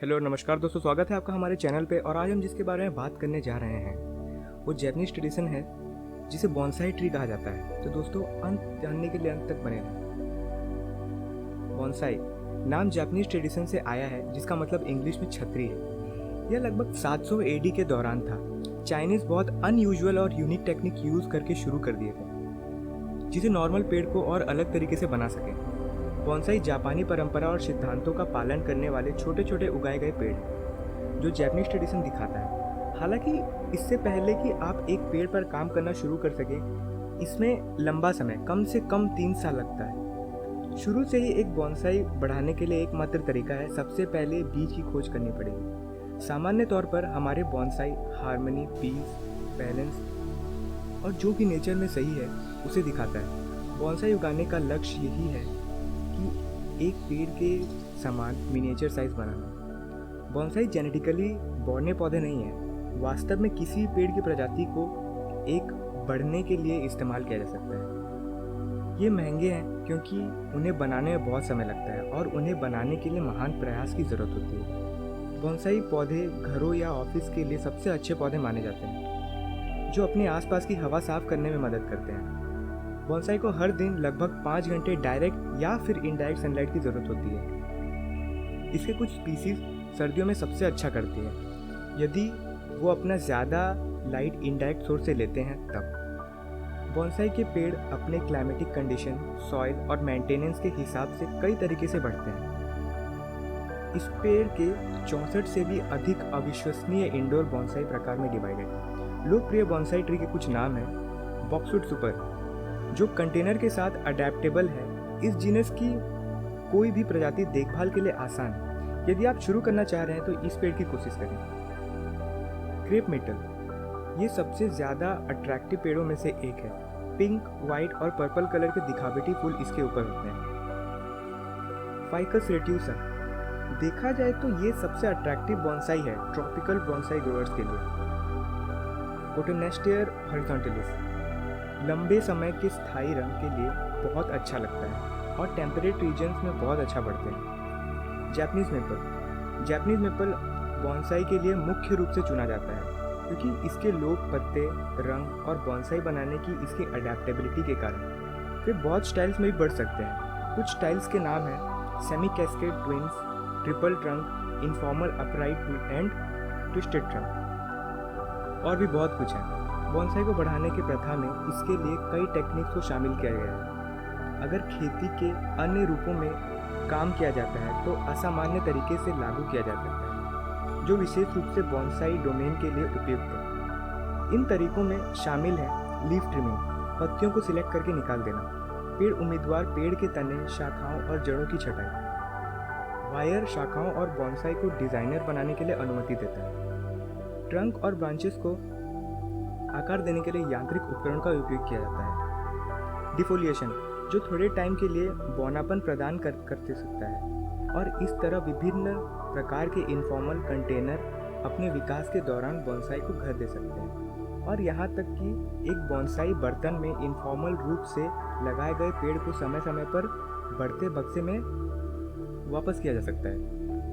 Hello नमस्कार दोस्तों, स्वागत है आपका हमारे चैनल पे। और आज हम जिसके बारे में बात करने जा रहे हैं वो जैपनीज ट्रेडिशन है जिसे बोनसाई ट्री कहा जाता है। तो दोस्तों अंत जानने के लिए अंत तक बने रहें। बोनसाई नाम जापानीज ट्रेडिशन से आया है जिसका मतलब इंग्लिश में छतरी है। यह लगभग 700 एडी के दौरान था। चाइनीज बहुत अनयूजुअल और यूनिक टेक्निक यूज करके शुरू कर दिए थे जिसे नॉर्मल पेड़ को और अलग तरीके से बना सके। बोनसाई जापानी परंपरा और सिद्धांतों का पालन करने वाले छोटे छोटे उगाए गए पेड़ हैं जो जापानीज ट्रेडिशन दिखाता है। हालांकि इससे पहले कि आप एक पेड़ पर काम करना शुरू कर सके, इसमें लंबा समय कम से कम 3 साल लगता है। शुरू से ही एक बोनसाई बढ़ाने के लिए एकमात्र तरीका है, सबसे पहले बीज की खोज करनी पड़ेगी। सामान्य तौर पर हमारे बोनसाई हार्मनी, पीस, बैलेंस और जो भी नेचर में सही है उसे दिखाता है। बोनसाई उगाने का लक्ष्य यही है कि एक पेड़ के समान मिनिएचर साइज बनाना। बोनसाई जेनेटिकली बढ़ने पौधे नहीं है, वास्तव में किसी पेड़ की प्रजाति को एक बढ़ने के लिए इस्तेमाल किया जा सकता है। ये महंगे हैं क्योंकि उन्हें बनाने में बहुत समय लगता है और उन्हें बनाने के लिए महान प्रयास की ज़रूरत होती है। बोनसाई पौधे घरों या ऑफिस के लिए सबसे अच्छे पौधे माने जाते हैं जो अपने आसपास की हवा साफ करने में मदद करते हैं। बोनसाई को हर दिन लगभग 5 घंटे डायरेक्ट या फिर इनडायरेक्ट सनलाइट की ज़रूरत होती है। इसके कुछ स्पीसीज सर्दियों में सबसे अच्छा करती है यदि वो अपना ज़्यादा लाइट इनडायरेक्ट सोर्स से लेते हैं तब। बोनसाई के पेड़ अपने क्लाइमेटिक कंडीशन, सॉइल और मेंटेनेंस के हिसाब से कई तरीके से बढ़ते हैं। इस पेड़ के 64 से भी अधिक अविश्वसनीय इंडोर बोनसाई प्रकार में डिवाइडेड है। लोकप्रिय बोनसाई ट्री के कुछ नाम हैं। बॉक्सवुड सुपर जो कंटेनर के साथ अडेप्टेबल है। इस जीनस की कोई भी प्रजाति देखभाल के लिए आसान है। यदि आप शुरू करना चाह रहे हैं तो इस पेड़ की कोशिश करें। क्रेप मेटल ये सबसे ज़्यादा अट्रैक्टिव पेड़ों में से एक है। पिंक, वाइट और पर्पल कलर के दिखावटी फूल इसके ऊपर होते हैं। फाइकस रेट्यूसा देखा जाए तो ये सबसे अट्रैक्टिव बोनसाई है ट्रॉपिकल बोनसाई ग्रोअर्स के लिए। कोटोनेस्टियर हॉरिज़ॉन्टलिस लंबे समय के स्थायी रंग के लिए बहुत अच्छा लगता है और टेम्परेट रीजन्स में बहुत अच्छा बढ़ते हैं। जापानीज मेपल बोनसाई के लिए मुख्य रूप से चुना जाता है क्योंकि इसके लोग, पत्ते, रंग और बोनसाई बनाने की इसकी अडेप्टेबिलिटी के कारण वे बहुत स्टाइल्स में भी बढ़ सकते हैं। कुछ स्टाइल्स के नाम हैं semi cascade twins, triple trunk, informal upright and twisted trunk और भी बहुत कुछ है। बोनसाई को बढ़ाने की प्रथा में इसके लिए कई टेक्निक्स को शामिल किया गया है। अगर खेती के अन्य रूपों में काम किया जाता है तो असामान्य तरीके से लागू किया जा सकता है जो विशेष रूप से बोनसाई डोमेन के लिए उपयुक्त है। इन तरीकों में शामिल है लीफ ट्रिमिंग, पत्तियों को सिलेक्ट करके निकाल देना, पेड़ उम्मीदवार पेड़ के तने, शाखाओं और जड़ों की छटाई। वायर शाखाओं और बोनसाई को डिजाइनर बनाने के लिए अनुमति देता है। ट्रंक और ब्रांचेस को आकार देने के लिए यांत्रिक उपकरण का उपयोग किया जाता है। डिफोलिएशन जो थोड़े टाइम के लिए बौनापन प्रदान कर सकता है और इस तरह विभिन्न प्रकार के इनफॉर्मल कंटेनर अपने विकास के दौरान बोनसाई को घर दे सकते हैं। और यहाँ तक कि एक बोनसाई बर्तन में इनफॉर्मल रूप से लगाए गए पेड़ को समय समय पर बढ़ते बक्से में वापस किया जा सकता है।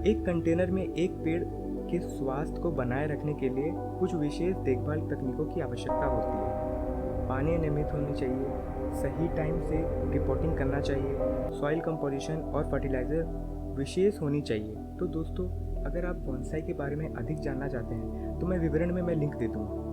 एक कंटेनर में एक पेड़ के स्वास्थ्य को बनाए रखने के लिए कुछ विशेष देखभाल तकनीकों की आवश्यकता होती है। पानी नियमित होनी चाहिए, सही टाइम से रिपोर्टिंग करना चाहिए, सॉइल कंपोजिशन और फर्टिलाइज़र विशेष होनी चाहिए। तो दोस्तों अगर आप बोनसाई के बारे में अधिक जानना चाहते हैं तो मैं विवरण में लिंक दे दूँगा।